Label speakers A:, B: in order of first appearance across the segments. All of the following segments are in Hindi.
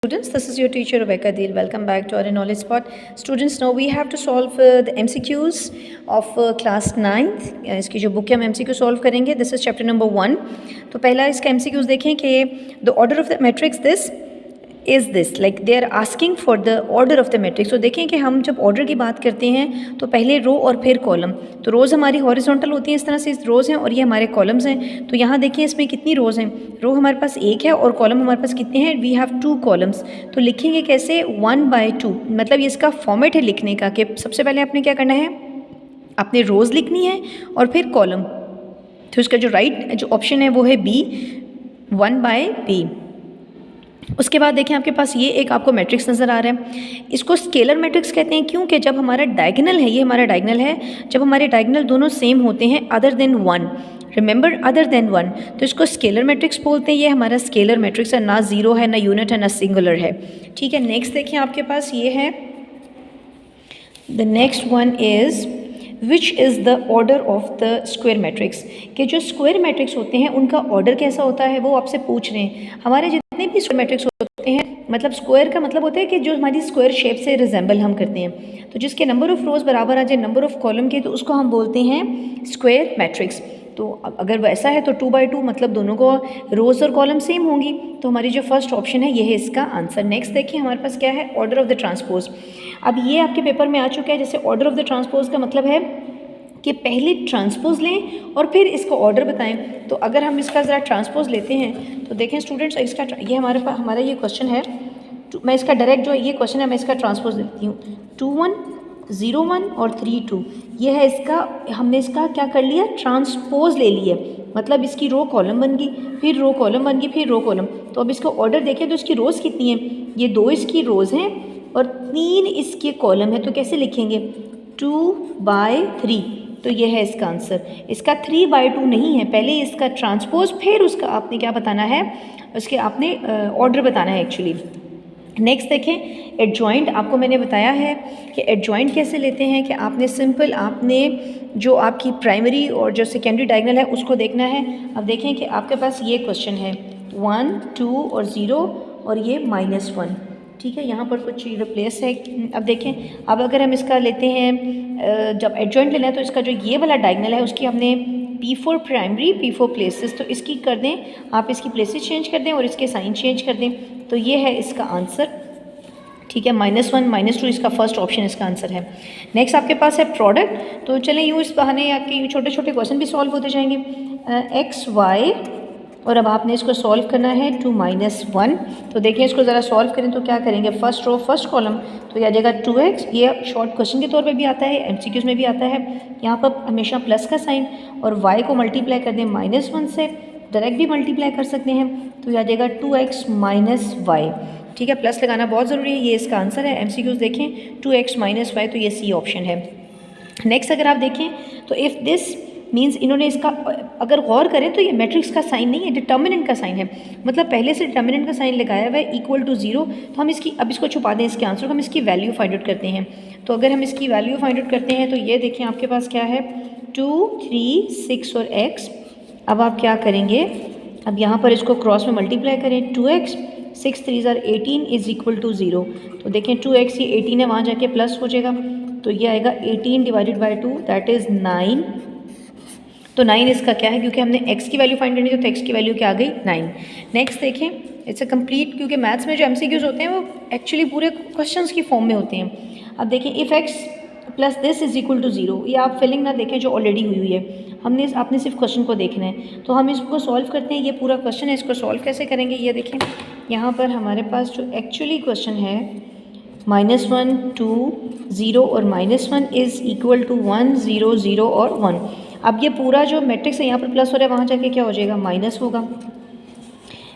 A: Students, this is your teacher Rebecca Deal. Welcome back to our knowledge spot. Students, now we have to solve the MCQs of class 9th. इसकी जो बुक है हम MCQ solve करेंगे. This is chapter number 1. तो पहला इसका MCQs देखें कि the order of the matrix this is this, like they are asking for the order of the matrix. तो देखें कि हम जब ऑर्डर की बात करते हैं तो पहले रो और फिर कॉलम. तो रोज़ हमारी हॉरिजॉन्टल होती हैं, इस तरह से रोज़ हैं और ये हमारे कॉलम्स हैं. तो यहाँ देखिए इसमें कितनी रोज़ हैं. रो हमारे पास एक है और कॉलम हमारे पास कितने हैं. We have 2 columns. तो लिखेंगे कैसे 1/2. मतलब ये इसका फॉर्मेट है लिखने का कि सबसे पहले आपने क्या करना है, आपने रोज़ लिखनी है और फिर कॉलम. तो इसका जो राइट जो ऑप्शन है वो है बी, 1/b. उसके बाद देखें आपके पास ये एक आपको मैट्रिक्स नज़र आ रहा है. इसको स्केलर मैट्रिक्स कहते हैं क्योंकि जब हमारा डायगोनल है, ये हमारा डायगोनल है, जब हमारे डायगोनल दोनों सेम होते हैं other than 1, remember other than 1, तो इसको स्केलर मैट्रिक्स बोलते हैं. ये हमारा स्केलर मैट्रिक्स है, ना ज़ीरो है, ना यूनिट है, ना सिंगुलर है. ठीक है. नेक्स्ट देखिए आपके पास ये है, the next one is which is the order of the square matrix. कि जो स्क्वायर मैट्रिक्स होते हैं उनका ऑर्डर कैसा होता है वो आपसे पूछ रहे हैं. हमारे जितने भी स्क्वायर मैट्रिक्स होते हैं, मतलब स्क्वायर का मतलब होता है कि जो हमारी स्क्वायर शेप से रिजेंबल हम करते हैं, तो जिसके नंबर ऑफ़ रोज़ बराबर आ जाए नंबर ऑफ़ कॉलम के, तो उसको हम बोलते हैं स्क्वायर मैट्रिक्स. तो अगर वैसा है तो 2/2, मतलब दोनों को रोज़ और कॉलम सेम होंगी. तो हमारी जो फर्स्ट ऑप्शन है ये है इसका आंसर. नेक्स्ट देखिए हमारे पास क्या है, ऑर्डर ऑफ द ट्रांसपोज. अब ये आपके पेपर में आ चुका है. जैसे ऑर्डर ऑफ द ट्रांसपोज का मतलब है कि पहले ट्रांसपोज लें और फिर इसको ऑर्डर बताएं. तो अगर हम इसका ज़रा ट्रांसपोज लेते हैं तो देखें स्टूडेंट्स, इसका ये हमारा ये क्वेश्चन है. मैं इसका डायरेक्ट जो ये क्वेश्चन है मैं इसका ट्रांसपोज लेती हूँ. 2 1 0 1 और 3 2, ये है इसका. हमने इसका क्या कर लिया, ट्रांसपोज ले लिया. मतलब इसकी रो कॉलम बन गई, फिर रो कॉलम बन गई, फिर रो कॉलम. तो अब इसको ऑर्डर देखें तो इसकी रोज़ कितनी हैं. ये 2 इसकी रोज़ हैं और 3 इसके कॉलम है. तो कैसे लिखेंगे, 2/3. तो ये है इसका आंसर. इसका 3/2 नहीं है. पहले इसका ट्रांसपोज, फिर उसका आपने क्या बताना है, उसके आपने ऑर्डर बताना है एक्चुअली. नेक्स्ट देखें, एडजॉइंट. आपको मैंने बताया है कि एडजॉइंट कैसे लेते हैं कि आपने सिंपल आपने जो आपकी प्राइमरी और जो सेकेंडरी डायगोनल है उसको देखना है. अब देखें कि आपके पास ये क्वेश्चन है 1 2 और 0 और ये -1. ठीक है, यहाँ पर कुछ रिप्लेस है. अब देखें, अब अगर हम इसका लेते हैं, जब एडजॉइंट लेना है तो इसका जो ये वाला डायगोनल है उसकी हमने P4 प्राइमरी P4 प्लेसेस, तो इसकी कर दें आप, इसकी प्लेसेस चेंज कर दें और इसके साइन चेंज कर दें. तो ये है इसका आंसर. ठीक है, -1 -2 इसका फर्स्ट ऑप्शन इसका आंसर है. नेक्स्ट आपके पास है प्रोडक्ट. तो चलें यूँ इस बहाने आपके छोटे छोटे क्वेश्चन भी सॉल्व होते जाएंगे. x y, और अब आपने इसको सॉल्व करना है 2 -1. तो देखिए इसको ज़रा सॉल्व करें तो क्या करेंगे, फर्स्ट रो फर्स्ट कॉलम, तो यह आ जाएगा 2x. ये शॉर्ट क्वेश्चन के तौर पे भी आता है, MCQs में भी आता है. यहाँ पर हमेशा प्लस का साइन, और y को मल्टीप्लाई कर दें -1 से, डायरेक्ट भी मल्टीप्लाई कर सकते हैं. तो यह आ जाएगा 2x - y. ठीक है, प्लस लगाना बहुत ज़रूरी है. ये इसका आंसर है. MCQs देखें 2x - y, तो ये सी ऑप्शन है. नेक्स्ट अगर आप देखें तो इफ़ दिस मीन्स, इन्होंने इसका अगर गौर करें तो ये मैट्रिक्स का साइन नहीं है, डिटर्मिनेंट का साइन है. मतलब पहले से डिटर्मिनेंट का साइन लगाया हुआ है इक्वल टू 0. तो हम इसकी, अब इसको छुपा दें इसके आंसर को, हम इसकी वैल्यू फाइंड आउट करते हैं. तो अगर हम इसकी वैल्यू फाइंड आउट करते हैं तो ये देखें आपके पास क्या है, 2 3 6 और x. अब आप क्या करेंगे, अब यहाँ पर इसको क्रॉस में मल्टीप्लाई करें. 2x 6 3 are 18 is equal to 0. तो देखें 2x ये 18 है, वहाँ जाके प्लस हो जाएगा. तो ये आएगा 18 डिवाइडेड बाई 2, दैट इज़ 9. तो 9 इसका क्या है, क्योंकि हमने x की वैल्यू फाइंड करनी थी तो x की वैल्यू क्या आ गई, 9. नेक्स्ट देखें, इट्स अ कंप्लीट, क्योंकि मैथ्स में जो MCQs होते हैं वो एक्चुअली पूरे क्वेश्चंस की फॉर्म में होते हैं. अब देखें, if x plus this is equal to 0. ये आप फिलिंग ना देखें जो ऑलरेडी हुई हुई है, आपने सिर्फ क्वेश्चन को देखना है. तो हम इसको सॉल्व करते हैं. ये पूरा क्वेश्चन है, इसको सॉल्व कैसे करेंगे, ये देखें. यहाँ पर हमारे पास जो एक्चुअली क्वेश्चन है -1 2 0 और -1 इज़ इक्वल टू 1 0 0 और 1. अब ये पूरा जो मैट्रिक्स है यहाँ पर प्लस हो रहा है, वहाँ जाके क्या हो जाएगा, माइनस होगा.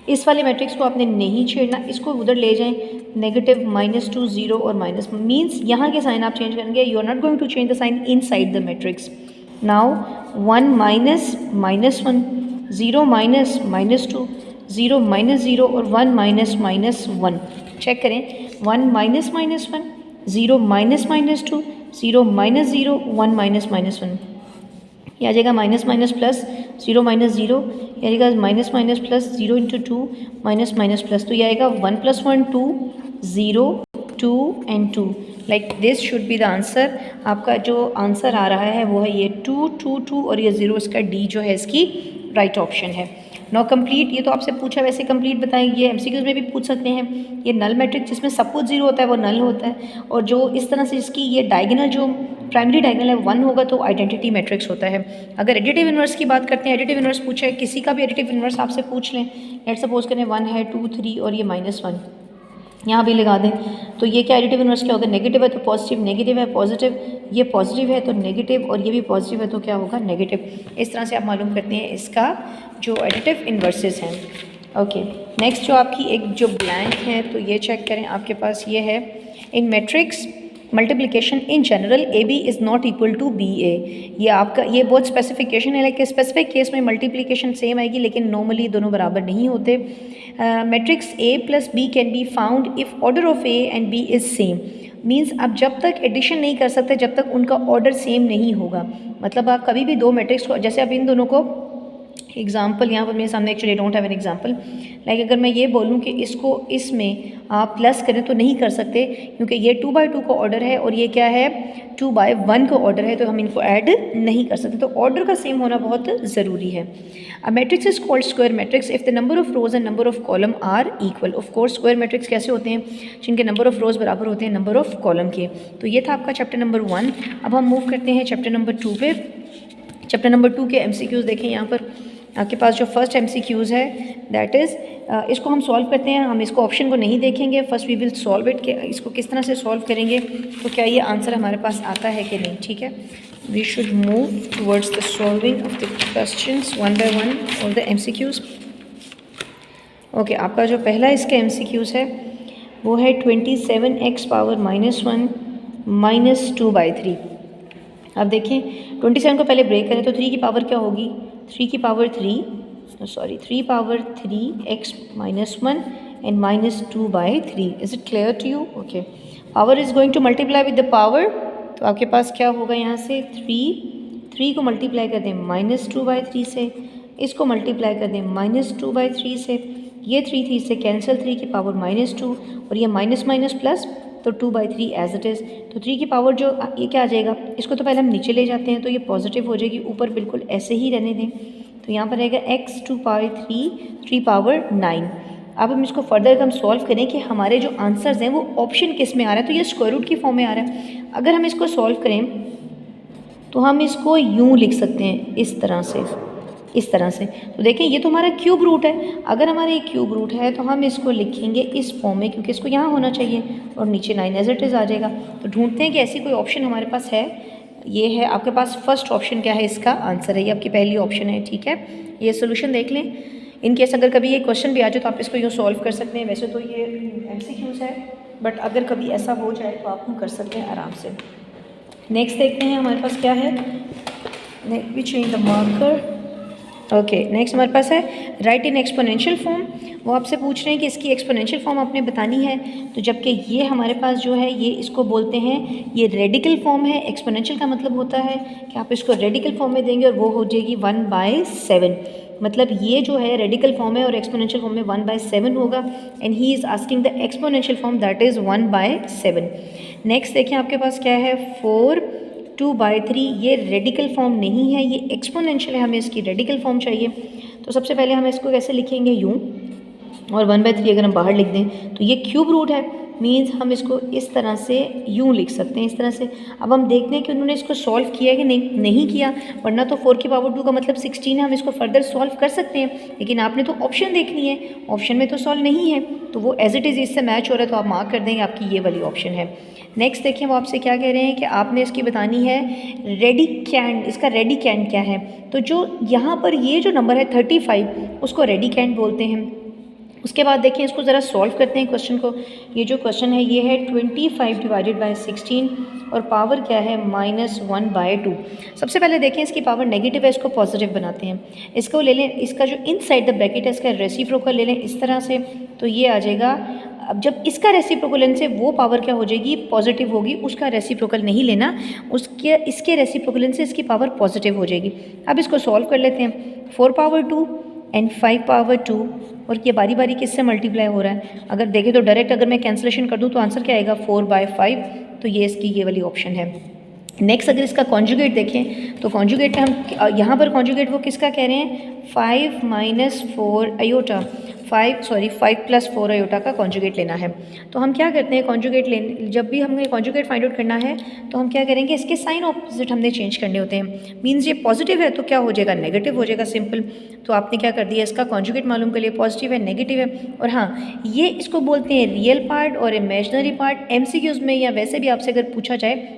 A: इस वाले मैट्रिक्स को आपने नहीं छेड़ना, इसको उधर ले जाएं. -2 0 और माइनस मीन्स यहाँ के साइन आप चेंज करेंगे. You are not going to change the sign inside the matrix. Now 1 -1 0 -2 0 -0 और 1 -1. चेक करें, 1 -1 0 -2 0 -0 1 -1. ये आ जाएगा माइनस माइनस प्लस, 0 माइनस 0, ये आएगा minus minus plus, 0 into 2 minus minus plus, तो ये आएगा 1 + 1 2, 0 2 and 2, like this should be the answer. आपका जो आंसर आ रहा है वो है ये 2 2 2 और ये 0, इसका डी जो है इसकी राइट ऑप्शन है। नो कंप्लीट, ये तो आपसे पूछा, वैसे कंप्लीट बताएंगे, एमसीक्यूज में भी पूछ सकते हैं। ये नल मैट्रिक्स जिसमें सब कुछ 0 होता है वो नल होता है, और जो इस तरह से इसकी ये डायगोनल जो प्राइमरी डायगोनल है 1 होगा तो आइडेंटिटी मैट्रिक्स होता है। अगर एडिटिव इनवर्स की बात करते हैं, एडिटिव इनवर्स पूछा है, किसी का भी एडिटिव इनवर्स आपसे पूछ लें, लेट सपोज करें 1 है 2 3 और ये -1 यहाँ भी लगा दें, तो ये क्या एडिटिव इनवर्स क्या होगा, नेगेटिव है तो पॉजिटिव, नेगेटिव है पॉजिटिव, ये पॉजिटिव है तो नेगेटिव और ये भी पॉजिटिव है तो क्या होगा, नेगेटिव। इस तरह से आप मालूम करते हैं इसका जो एडिटिव इन्वर्सेस हैं। ओके, नेक्स्ट जो आपकी एक जो ब्लैंक है तो ये चेक करें, आपके पास ये है in matrix multiplication in general A B is not equal to B A. ये आपका ये बहुत स्पेसिफिकेशन है, लाइक स्पेसिफिक केस में मल्टीप्लिकेशन सेम आएगी लेकिन नॉर्मली दोनों बराबर नहीं होते। Matrix A plus B can be found if order of A and B is same, means आप जब तक एडिशन नहीं कर सकते जब तक उनका ऑर्डर सेम नहीं होगा। मतलब आप कभी भी दो मैट्रिक्स को, जैसे अब इन दोनों को एग्जाम्पल यहाँ पर मेरे सामने, actually don't have an example, like अगर मैं ये बोलूँ कि इसको इसमें आप प्लस करें तो नहीं कर सकते क्योंकि ये 2/2 का ऑर्डर है और ये क्या है 2/1 का ऑर्डर है, तो हम इनको ऐड नहीं कर सकते। तो ऑर्डर का सेम होना बहुत ज़रूरी है। A matrix is called square matrix if the number of rows and number of column are equal. Of course square matrix कैसे होते हैं, जिनके नंबर ऑफ रोज बराबर होते हैं नंबर ऑफ कॉलम के। तो ये था आपका चैप्टर नंबर 1। अब हम मूव करते हैं चैप्टर नंबर 2 पे। चैप्टर नंबर 2 के एमसीक्यूज़ देखें, यहाँ पर आपके पास जो फर्स्ट एमसीक्यूज़ है दैट इज़, इसको हम सॉल्व करते हैं। हम इसको ऑप्शन को नहीं देखेंगे, first we will solve it, कि इसको किस तरह से सॉल्व करेंगे तो क्या ये आंसर हमारे पास आता है कि नहीं। ठीक है, we should move towards the solving of the questions one by one और द एमसीक्यूज़। ओके, आपका जो पहला इसका एमसीक्यूज़ है वो है 27x पावर -1 -2/3। अब देखें 27 को पहले ब्रेक करें तो 3 की पावर क्या होगी, 3 की power 3 power 3x -1 and -2/3। Is it clear to you? Okay, power is going to multiply with the power, तो आपके पास क्या होगा यहाँ से 3 को मल्टीप्लाई कर दें -2/3 से, इसको मल्टीप्लाई कर दें -2/3 से, ये 3 से कैंसिल, 3 की पावर -2 और ये माइनस माइनस प्लस, तो 2/3 एज इट इज़। तो 3 की पावर जो ये क्या आ जाएगा, इसको तो पहले हम नीचे ले जाते हैं तो ये पॉजिटिव हो जाएगी, ऊपर बिल्कुल ऐसे ही रहने दें। तो यहाँ पर रहेगा x 2/3 3 पावर 9। अब हम इसको फर्दर हम सॉल्व करें कि हमारे जो आंसर्स हैं वो ऑप्शन किस में आ रहा है, तो ये स्क्वायर रूट की फॉर्म में आ रहा है। अगर हम इसको सॉल्व करें तो हम इसको यूँ लिख सकते हैं, इस तरह से। तो देखें ये तो हमारा क्यूब रूट है, अगर हमारा ये क्यूब रूट है तो हम इसको लिखेंगे इस फॉर्म में, क्योंकि इसको यहाँ होना चाहिए और नीचे 9 एज इट इज़ आ जाएगा। तो ढूंढते हैं कि ऐसी कोई ऑप्शन हमारे पास है। ये है आपके पास फर्स्ट ऑप्शन, क्या है इसका आंसर है, ये आपकी पहली ऑप्शन है। ठीक है, ये सोल्यूशन देख लें। इन केस अगर कभी ये क्वेश्चन भी आ जाए तो आप इसको यूँ सॉल्व कर सकते हैं। वैसे तो ये MCQs है, बट अगर कभी ऐसा हो जाए तो आप कर सकते हैं आराम से। नेक्स्ट देखते हैं हमारे पास क्या है, we change the marker. Okay, next हमारे पास है राइट इन एक्सपोनेंशियल फॉर्म। वो आपसे पूछ रहे हैं कि इसकी एक्सपोनेंशियल फॉर्म आपने बतानी है, तो जबकि ये हमारे पास जो है ये इसको बोलते हैं, ये रेडिकल फॉर्म है। एक्सपोनेंशियल का मतलब होता है कि आप इसको रेडिकल फॉर्म में देंगे और वो हो जाएगी 1/7। मतलब ये जो है रेडिकल फॉर्म है और एक्सपोनेंशियल फॉर्म में 1/7 होगा, and he is asking the exponential form that is 1/7। Next देखें आपके पास क्या है 4 2/3। ये रेडिकल फॉर्म नहीं है, ये एक्सपोनेंशियल है, हमें इसकी रेडिकल फॉर्म चाहिए। तो सबसे पहले हम इसको कैसे लिखेंगे, यूँ, और 1/3 अगर हम बाहर लिख दें तो ये क्यूब रूट है, मीन्स हम इसको इस तरह से यूँ लिख सकते हैं, इस तरह से। अब हम देखते हैं कि उन्होंने इसको सॉल्व किया है कि नहीं किया, वरना तो 4 की पावर 2 का मतलब 16 है, हम इसको फर्दर सॉल्व कर सकते हैं, लेकिन आपने तो ऑप्शन देखनी है, ऑप्शन में तो सॉल्व नहीं है, तो वो एज इट इज़ इससे मैच हो रहा है, तो आप मार्क कर देंगे आपकी ये वाली ऑप्शन है। नेक्स्ट देखिए, वो आपसे क्या कह रहे हैं कि आपने इसकी बतानी है रेडिकैंड। इसका रेडिकैंड क्या है, तो जो यहाँ पर ये जो नंबर है 35 उसको रेडिकैंड बोलते हैं। उसके बाद देखें इसको ज़रा सॉल्व करते हैं क्वेश्चन को। ये जो क्वेश्चन है ये है 25 डिवाइडेड बाय 16 और पावर क्या है -1/2। सबसे पहले देखें इसकी पावर नेगेटिव है, इसको पॉजिटिव बनाते हैं। इसको ले लें, इसका जो इनसाइड द ब्रैकेट है इसका रेसिप्रोकल ले लें इस तरह से, तो ये आ जाएगा अब जब इसका रेसिप्रोकल लेने से वो पावर क्या हो जाएगी, पॉजिटिव होगी, उसका रेसिप्रोकल नहीं लेना, उसके इसके रेसिप्रोकल लेने से इसकी पावर पॉजिटिव हो जाएगी। अब इसको सॉल्व कर लेते हैं। 4 पावर 2 एंड 5 पावर 2, और ये बारी बारी किससे मल्टीप्लाई हो रहा है, अगर देखें तो डायरेक्ट अगर मैं कैंसिलेशन कर दूँ तो आंसर क्या आएगा 4/5, तो ये इसकी ये वाली ऑप्शन है। नेक्स्ट अगर इसका कॉन्जुगेट देखें तो कॉन्जुगेट हम यहाँ पर कॉन्जुगेट वो किसका कह रहे हैं, 5 - 4 अयोटा, 5 + 4 अयोटा का कॉन्जुगेट लेना है। तो हम क्या करते हैं, कॉन्जुगेट लेने जब भी हमें कॉन्जुगेट फाइंड आउट करना है तो हम क्या करेंगे, इसके साइन ऑपोजिट हमने चेंज करने होते हैं। मीन्स ये पॉजिटिव है तो क्या हो जाएगा, नेगेटिव हो जाएगा, सिंपल। तो आपने क्या कर दिया, इसका कॉन्जुगेट मालूम कर लिया, पॉजिटिव है नेगेटिव है। और हाँ, ये इसको बोलते हैं रियल पार्ट और इमेजनरी पार्ट। MCQs में या वैसे भी आपसे अगर पूछा जाए,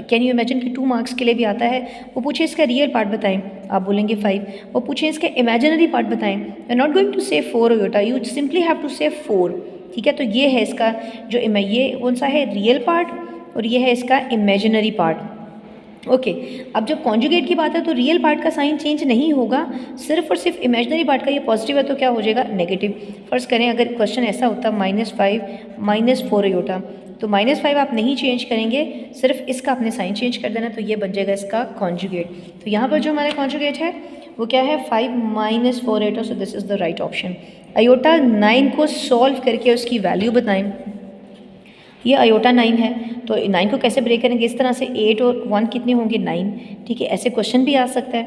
A: कैन यू इमेजिन कि 2 मार्क्स के लिए भी आता है, वो पूछे इसका रियल पार्ट बताएं, आप बोलेंगे 5। वो पूछे इसके इमेजिनरी पार्ट बताएं, you are not going to say 4 iota, you simply have to say 4, ठीक है। तो ये है इसका जो ये कौन सा है, रियल पार्ट, और ये है इसका इमेजिनरी पार्ट। ओके, अब जब कॉन्जुगेट की बात है तो रियल पार्ट का साइन चेंज नहीं होगा, सिर्फ और सिर्फ इमेजिनरी पार्ट का ये पॉजिटिव है तो क्या हो जाएगा, नेगेटिव। फर्ज करें अगर क्वेश्चन ऐसा होता -5 - 4 अयोटा, तो -5 आप नहीं चेंज करेंगे, सिर्फ इसका आपने साइन चेंज कर देना, तो ये बन जाएगा इसका कॉन्जुगेट। तो यहाँ पर जो हमारा कॉन्जुगेट है वो क्या है, 5 - 4 iota, so this is the right option. Iota 9 को सॉल्व करके उसकी वैल्यू बताएं। ये अयोटा 9 है, तो 9 को कैसे ब्रेक करेंगे, इस तरह से 8 और 1 कितने होंगे, 9, ठीक है। ऐसे क्वेश्चन भी आ सकता है,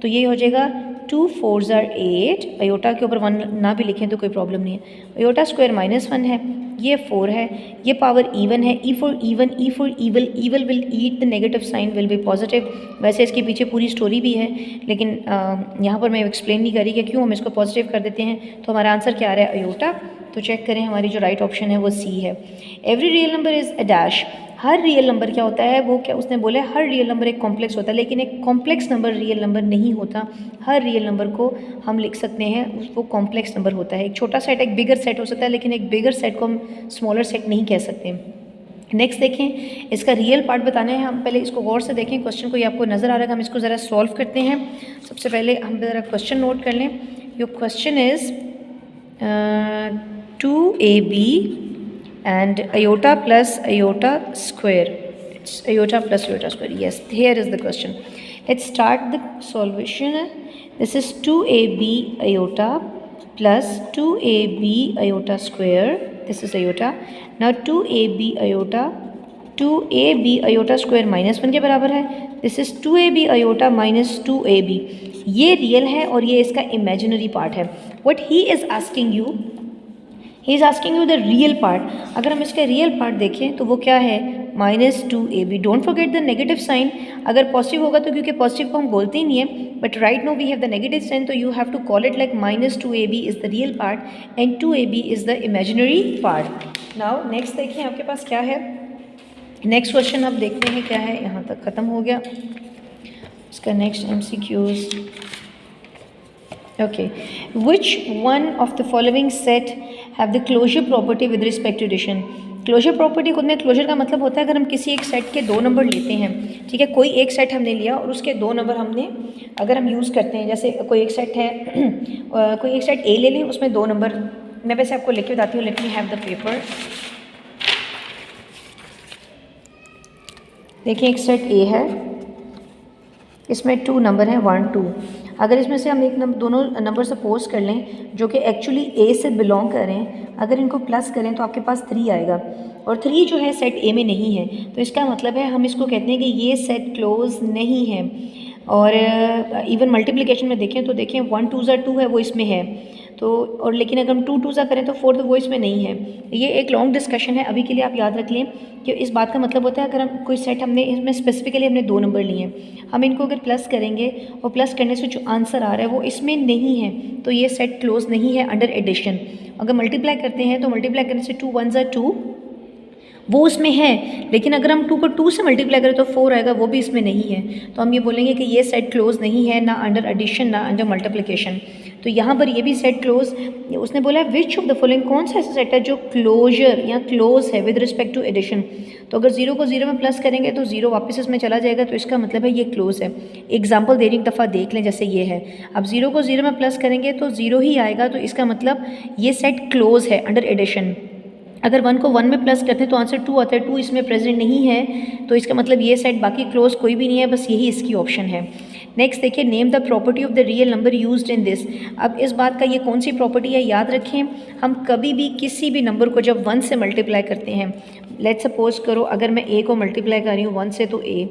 A: तो ये हो जाएगा 2 4s are 8, अयोटा के ऊपर 1 ना भी लिखें तो कोई प्रॉब्लम नहीं है। अयोटा स्क्वायर -1 है, ये 4 है, ये पावर इवन है, E for even, E for evil, evil will eat the negative sign will be positive। वैसे इसके पीछे पूरी स्टोरी भी है, लेकिन यहाँ पर मैं एक्सप्लेन नहीं करी कि क्यों हम इसको पॉजिटिव कर देते हैं। तो हमारा आंसर क्या आ रहा है, अयोटा। तो चेक करें, हमारी जो राइट ऑप्शन है वो सी है। Every real number is a dash, her real number क्या होता है, वो क्या उसने बोला है, हर रियल नंबर एक कॉम्प्लेक्स होता है, लेकिन एक कॉम्प्लेक्स नंबर रियल नंबर नहीं होता। हर रियल नंबर को हम लिख सकते हैं, वो कॉम्प्लेक्स नंबर होता है। एक छोटा सेट एक बिगर सेट हो सकता है, लेकिन एक बिगर सेट को हम स्मॉलर सेट नहीं कह सकते। नेक्स्ट देखें, इसका रियल पार्ट बताना है। हम पहले इसको गौर से देखें, क्वेश्चन को ये आपको नज़र आ रहा है, हम इसको ज़रा सॉल्व करते हैं। सबसे पहले हम ज़रा क्वेश्चन नोट कर लें। Your question is 2AB and iota plus iota square. It's iota plus iota square. Yes, here is the question. Let's start the solution. This is 2AB iota plus 2AB iota square. This is iota. Now 2AB iota square -1 के बराबर है। This is 2AB iota minus 2AB. ये रियल है और ये इसका इमेजिनरी पार्ट है। What he is asking you, he is asking you the real part. अगर हम इसका रियल पार्ट देखें तो वो क्या है, -2AB। Don't forget the negative sign, अगर पॉजिटिव होगा तो, क्योंकि पॉजिटिव को हम बोलते ही नहीं है, but right no we have the negative sign, तो you have to call it like -2AB is the real part and 2AB is the imaginary part. Now next देखिए आपके पास क्या है। नेक्स्ट क्वेश्चन अब देखते हैं क्या है, यहाँ तक ख़त्म हो गया इसका next MCQs। Okay, which one of the following set have the closure property with respect to addition? Closure property खुद में, क्लोजर का मतलब होता है अगर हम किसी एक सेट के 2 नंबर लेते हैं, ठीक है, कोई एक सेट हमने लिया और उसके 2 नंबर हमने अगर हम यूज़ करते हैं, जैसे कोई एक सेट है कोई एक सेट A ले लें, उसमें 2 नंबर, मैं वैसे आपको लिख के बताती हूँ, let me have the paper. देखिए एक सेट A है, इसमें 2 नंबर हैं 1 2। अगर इसमें से हम एक दोनों नंबर सपोज कर लें जो कि एक्चुअली A से बिलोंग करें, अगर इनको प्लस करें तो आपके पास 3 आएगा, और 3 जो है सेट A में नहीं है, तो इसका मतलब है हम इसको कहते हैं कि ये सेट क्लोज नहीं है। और इवन मल्टीप्लिकेशन में देखें तो देखें 1 2 2 है, वो इसमें है, तो और लेकिन अगर हम 2 2 करें तो 4, तो वो इसमें नहीं है। ये एक लॉन्ग डिस्कशन है, अभी के लिए आप याद रख लें कि इस बात का मतलब होता है अगर हम कोई सेट हमने इसमें स्पेसिफिकली हमने 2 नंबर लिए हैं, हम इनको अगर प्लस करेंगे और प्लस करने से जो आंसर आ रहा है वो इसमें नहीं है, तो ये सेट क्लोज नहीं है अंडर एडिशन। अगर मल्टीप्लाई करते हैं तो मल्टीप्लाई करने से 2 1 2 वो उसमें है, लेकिन अगर हम 2 को 2 से मल्टीप्लाई करें तो 4 आएगा, वो भी इसमें नहीं है, तो हम ये बोलेंगे कि ये सेट क्लोज नहीं है, ना अंडर एडिशन ना अंडर मल्टीप्लिकेशन। तो यहाँ पर ये भी सेट क्लोज, उसने बोला विच ऑफ द फॉलोइंग, कौन सा ऐसा सेट है जो क्लोजर या क्लोज है विद रिस्पेक्ट टू एडिशन। तो अगर 0 को 0 में प्लस करेंगे तो 0 वापस इसमें चला जाएगा, तो इसका मतलब है ये क्लोज है। एग्जाम्पल दे रही एक दफ़ा देख लें, जैसे ये है, अब 0 को 0 में प्लस करेंगे तो 0 ही आएगा, तो इसका मतलब ये सेट क्लोज है अंडर एडिशन। अगर 1 को 1 में प्लस करते हैं तो आंसर 2 आता है, 2 इसमें प्रेजेंट नहीं है, तो इसका मतलब ये सेट बाकी क्लोज कोई भी नहीं है, बस यही इसकी ऑप्शन है। नेक्स्ट देखिए, name the property of the real number used in this. अब इस बात का ये कौन सी प्रॉपर्टी है, याद रखें, हम कभी भी किसी भी नंबर को जब 1 से मल्टीप्लाई करते हैं, लेट्स सपोज करो अगर मैं a को मल्टीप्लाई कर रही हूँ 1 से तो a,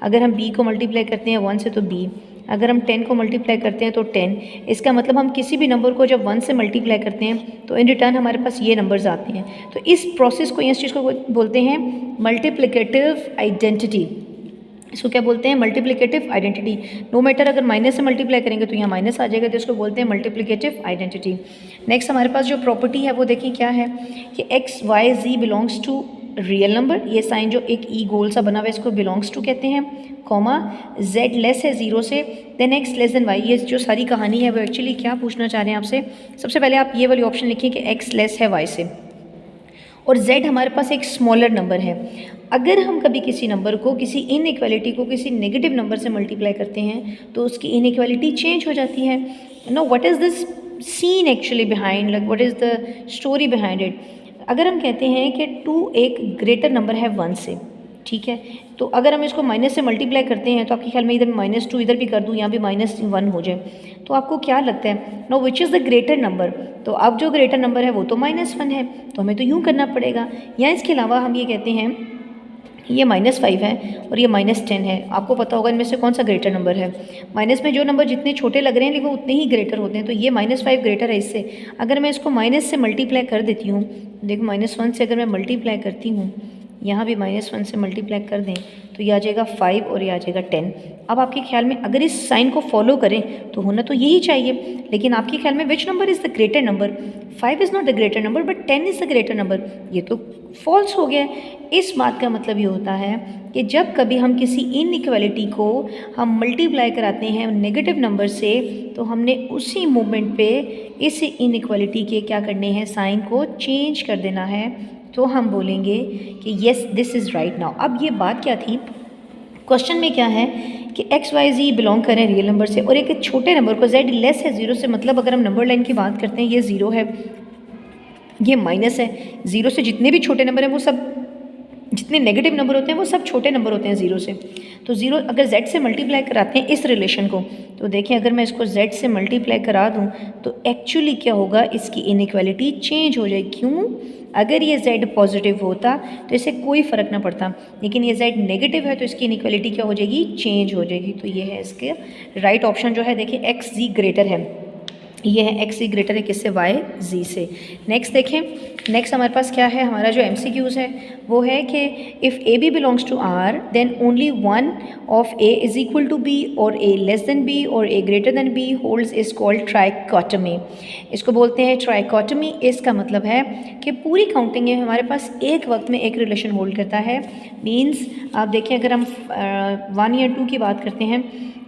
A: अगर हम b को मल्टीप्लाई करते हैं 1 से तो b, अगर हम 10 को मल्टीप्लाई करते हैं तो 10, इसका मतलब हम किसी भी नंबर को जब 1 से मल्टीप्लाई करते हैं तो इन रिटर्न हमारे पास ये नंबर्स आते हैं। तो इस प्रोसेस को, इस चीज़ को बोलते हैं मल्टीप्लिकेटिव आइडेंटिटी। इसको क्या बोलते हैं, मल्टीप्लिकेटिव आइडेंटिटी। नो मैटर अगर माइनस से मल्टीप्लाई करेंगे तो यहाँ माइनस आ जाएगा, तो इसको बोलते हैं मल्टीप्लिकेटिव आइडेंटिटी। नेक्स्ट हमारे पास जो प्रॉपर्टी है वो देखिए क्या है कि x y z belongs to real number, ये साइन जो एक ई गोल सा बना हुआ है इसको बिलोंग्स टू कहते हैं, कॉमा z लेस है 0 से, then x less than y। ये जो सारी कहानी है वो एक्चुअली क्या पूछना चाह रहे हैं आपसे, सबसे पहले आप ये वाली ऑप्शन लिखिए कि x लेस है y से, और z हमारे पास एक स्मॉलर नंबर है। अगर हम कभी किसी नंबर को, किसी इनइक्वालिटी को किसी नेगेटिव नंबर से मल्टीप्लाई करते हैं तो उसकी इनइक्वालिटी चेंज हो जाती है। No what is this scene actually behind, like what is the story behind it. अगर हम कहते हैं कि 2 एक ग्रेटर नंबर है 1 से, ठीक है, तो अगर हम इसको माइनस से मल्टीप्लाई करते हैं तो आपके ख्याल में इधर -2 इधर भी कर दूँ, यहाँ भी -1 हो जाए, तो आपको क्या लगता है, know which is the greater number. तो अब जो ग्रेटर नंबर है वो तो -1 है, तो हमें तो यूँ करना पड़ेगा। या इसके अलावा हम ये कहते हैं ये -5 है और ये -10 है, आपको पता होगा इनमें से कौन सा ग्रेटर नंबर है। माइनस में जो नंबर जितने छोटे लग रहे हैं लेकिन वो उतने ही ग्रेटर होते हैं, तो ये -5 ग्रेटर है इससे। अगर मैं इसको माइनस से मल्टीप्लाई कर देती हूँ, देखो -1 से अगर मैं मल्टीप्लाई करती हूँ, यहाँ भी -1 से मल्टीप्लाई कर दें तो ये आ जाएगा 5 और ये आ जाएगा 10। अब आपके ख्याल में अगर इस साइन को फॉलो करें तो होना तो यही चाहिए, लेकिन आपके ख्याल में which number is the greater number, 5 is not the greater number but 10 is the greater number, ये तो फॉल्स हो गया। इस बात का मतलब ये होता है कि जब कभी हम किसी इनइक्वालिटी को हम मल्टीप्लाई कराते हैं नेगेटिव नंबर से, तो हमने उसी मोमेंट पे इस इनइक्वालिटी के क्या करने हैं, साइन को चेंज कर देना है। तो हम बोलेंगे कि yes this is right now. अब ये बात क्या थी, क्वेश्चन में क्या है कि एक्स वाई जी बिलोंग करें रियल नंबर से और एक छोटे नंबर को z लेस है 0 से, मतलब अगर हम नंबर लाइन की बात करते हैं ये 0 है, ये माइनस है। 0 से जितने भी छोटे नंबर हैं वो सब, जितने नेगेटिव नंबर होते हैं वो सब छोटे नंबर होते हैं 0 से। तो 0 अगर z से मल्टीप्लाई कराते हैं इस रिलेशन को, तो देखें अगर मैं इसको z से मल्टीप्लाई करा दूं तो एक्चुअली क्या होगा, इसकी इनइक्वालिटी चेंज हो जाएगी। क्यों, अगर ये z पॉजिटिव होता तो इसे कोई फ़र्क ना पड़ता, लेकिन ये z नेगेटिव है तो इसकी इनइक्वालिटी क्या हो जाएगी, चेंज हो जाएगी। तो ये है इसके राइट ऑप्शन जो है, देखिए एक्स जी ग्रेटर है, ये है एक्स जी ग्रेटर है किससे, वाई जी से। नेक्स्ट देखें, नेक्स्ट हमारे पास क्या है, हमारा जो MCQs है वो है कि if A B belongs to R then only one of A is equal to B और ए लेस देन बी और A greater than B holds is called trichotomy. इसको बोलते हैं ट्राइकोटमी। इसका मतलब है कि पूरी काउंटिंग में हमारे पास एक वक्त में एक रिलेशन होल्ड करता है। मीन्स आप देखें अगर हम 1 या 2 की बात करते हैं,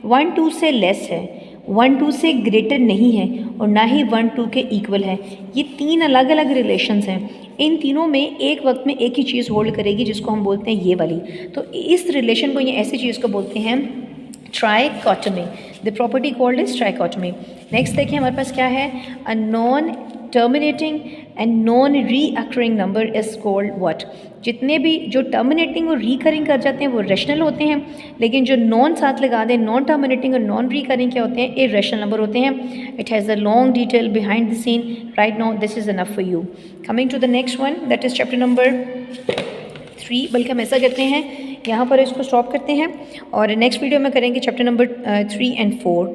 A: 1 2 से लेस है, 1 2 से ग्रेटर नहीं है और ना ही 1 2 के इक्वल है। ये 3 अलग अलग रिलेशंस हैं, इन तीनों में एक वक्त में एक ही चीज़ होल्ड करेगी जिसको हम बोलते हैं ये वाली। तो इस रिलेशन को, ये ऐसी चीज़ को बोलते हैं trichotomy. The property called is trichotomy. Next देखिए हमारे पास क्या है, a non terminating and non recurring number is called what. जितने भी जो टर्मिनेटिंग और रिकरिंग कर जाते हैं वो रेशनल होते हैं, लेकिन जो नॉन साथ लगा दें, नॉन टर्मिनेटिंग और नॉन रिकरिंग क्या होते हैं, इरेशनल नंबर होते हैं। It has a long detail behind the scene. Right now this is enough for you. Coming to the next one, that is chapter number 3, बल्कि हम ऐसा करते हैं यहाँ पर इसको स्टॉप करते हैं और नेक्स्ट वीडियो में करेंगे चैप्टर नंबर 3 and 4।